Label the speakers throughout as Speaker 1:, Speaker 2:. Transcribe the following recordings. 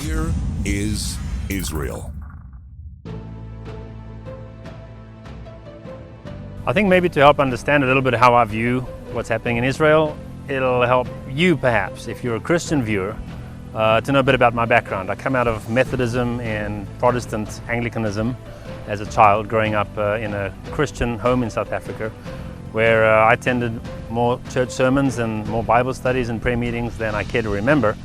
Speaker 1: Here is Israel.
Speaker 2: I think maybe to help understand a little bit how I view what's happening in Israel, it'll help you perhaps, if you're a Christian viewer, to know a bit about my background. I come out of Methodism and Protestant Anglicanism as a child, growing up in a Christian home in South Africa, where I attended more church sermons and more Bible studies and prayer meetings than I care to remember.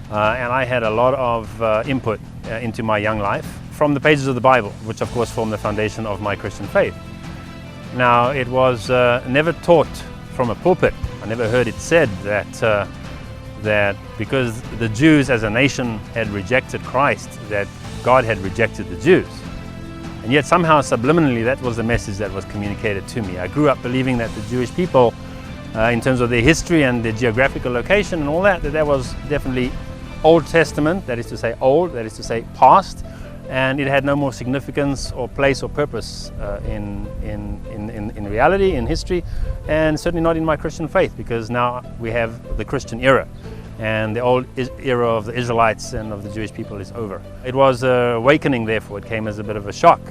Speaker 2: And I had a lot of input into my young life from the pages of the Bible, which of course form the foundation of my Christian faith. Now, it was never taught from a pulpit. I never heard it said that because the Jews as a nation had rejected Christ, that God had rejected the Jews. And yet somehow subliminally that was the message that was communicated to me. I grew up believing that the Jewish people, in terms of their history and their geographical location and all that was definitely Old Testament, that is to say old, that is to say past, and it had no more significance or place or purpose in reality, in history, and certainly not in my Christian faith, because now we have the Christian era, and the old era of the Israelites and of the Jewish people is over. It was an awakening, therefore. It came as a bit of a shock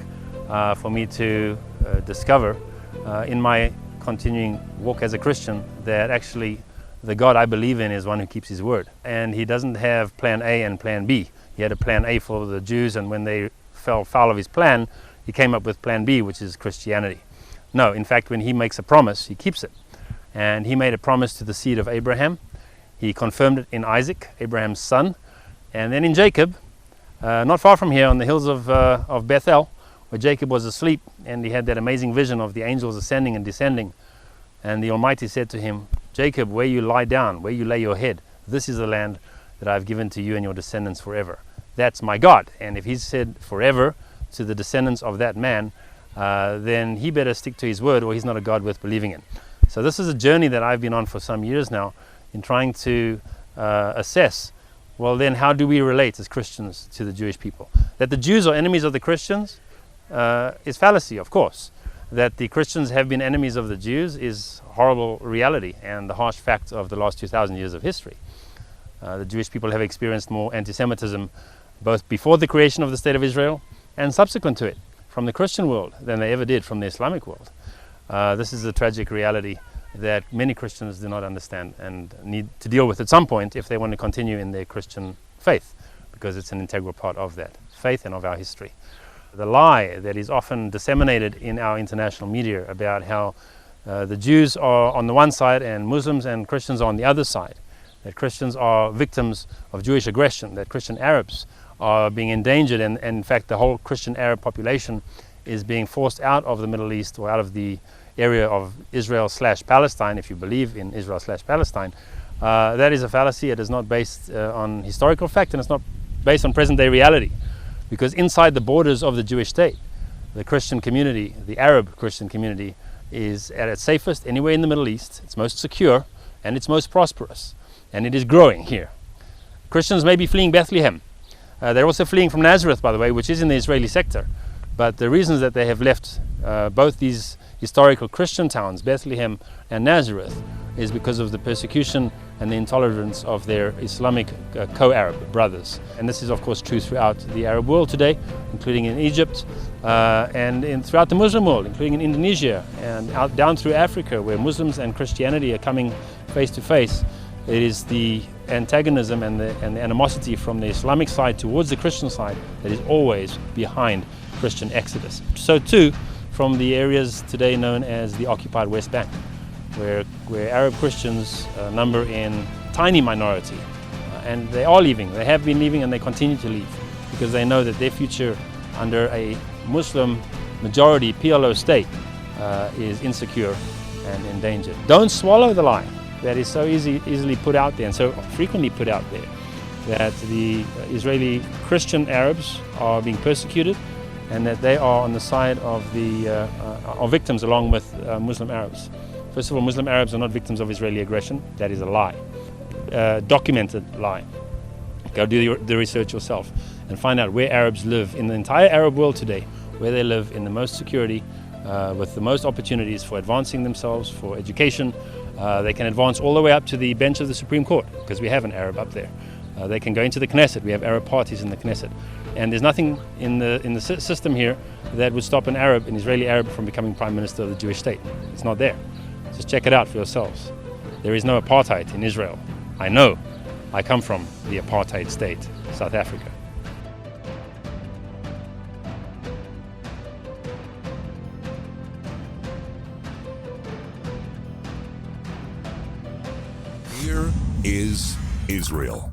Speaker 2: for me to discover in my continuing walk as a Christian that actually the God I believe in is one who keeps his word, and he doesn't have plan A and plan B. He had a plan A for the Jews, and when they fell foul of his plan, he came up with plan B, which is Christianity. No, in fact, when he makes a promise, he keeps it. And he made a promise to the seed of Abraham. He confirmed it in Isaac, Abraham's son, and then in Jacob, not far from here on the hills of Bethel, where Jacob was asleep, and he had that amazing vision of the angels ascending and descending. And the Almighty said to him, "Jacob, where you lie down, where you lay your head, this is the land that I've given to you and your descendants forever." That's my God. And if he said forever to the descendants of that man, then he better stick to his word, or he's not a God worth believing in. So this is a journey that I've been on for some years now in trying to assess, well then, how do we relate as Christians to the Jewish people? That the Jews are enemies of the Christians is fallacy, of course. That the Christians have been enemies of the Jews is horrible reality and the harsh fact of the last 2,000 years of history. The Jewish people have experienced more anti-Semitism both before the creation of the State of Israel and subsequent to it from the Christian world than they ever did from the Islamic world. This is a tragic reality that many Christians do not understand and need to deal with at some point if they want to continue in their Christian faith, because it's an integral part of that faith and of our history. The lie that is often disseminated in our international media about how the Jews are on the one side and Muslims and Christians are on the other side, that Christians are victims of Jewish aggression, that Christian Arabs are being endangered, and in fact the whole Christian Arab population is being forced out of the Middle East or out of the area of Israel/Palestine, if you believe in Israel/Palestine. That is a fallacy. It is not based on historical fact, and it's not based on present day reality, because inside the borders of the Jewish state, the Christian community, the Arab Christian community, is at its safest anywhere in the Middle East. It's most secure and it's most prosperous, and it is growing here. Christians may be fleeing Bethlehem. They're also fleeing from Nazareth, by the way, which is in the Israeli sector. But the reasons that they have left both these historical Christian towns, Bethlehem and Nazareth, is because of the persecution and the intolerance of their Islamic co-Arab brothers. And this is of course true throughout the Arab world today, including in Egypt and throughout the Muslim world, including in Indonesia and down through Africa, where Muslims and Christianity are coming face to face. It is the antagonism and the animosity from the Islamic side towards the Christian side that is always behind Christian exodus. So too from the areas today known as the occupied West Bank, where Arab Christians number in tiny minority, and they are leaving. They have been leaving and they continue to leave because they know that their future under a Muslim majority PLO state is insecure and endangered. Don't swallow the lie that is so easily put out there and so frequently put out there, that the Israeli Christian Arabs are being persecuted and that they are on the side of the are victims along with Muslim Arabs. First of all, Muslim Arabs are not victims of Israeli aggression. That is a lie, documented lie. Go do the research yourself and find out where Arabs live in the entire Arab world today, where they live in the most security, with the most opportunities for advancing themselves, for education. They can advance all the way up to the bench of the Supreme Court, because we have an Arab up there. They can go into the Knesset. We have Arab parties in the Knesset. And there's nothing in the system here that would stop an Israeli Arab from becoming prime minister of the Jewish state. It's not there. Just check it out for yourselves. There is no apartheid in Israel. I know. I come from the apartheid state, South Africa.
Speaker 1: Here is Israel.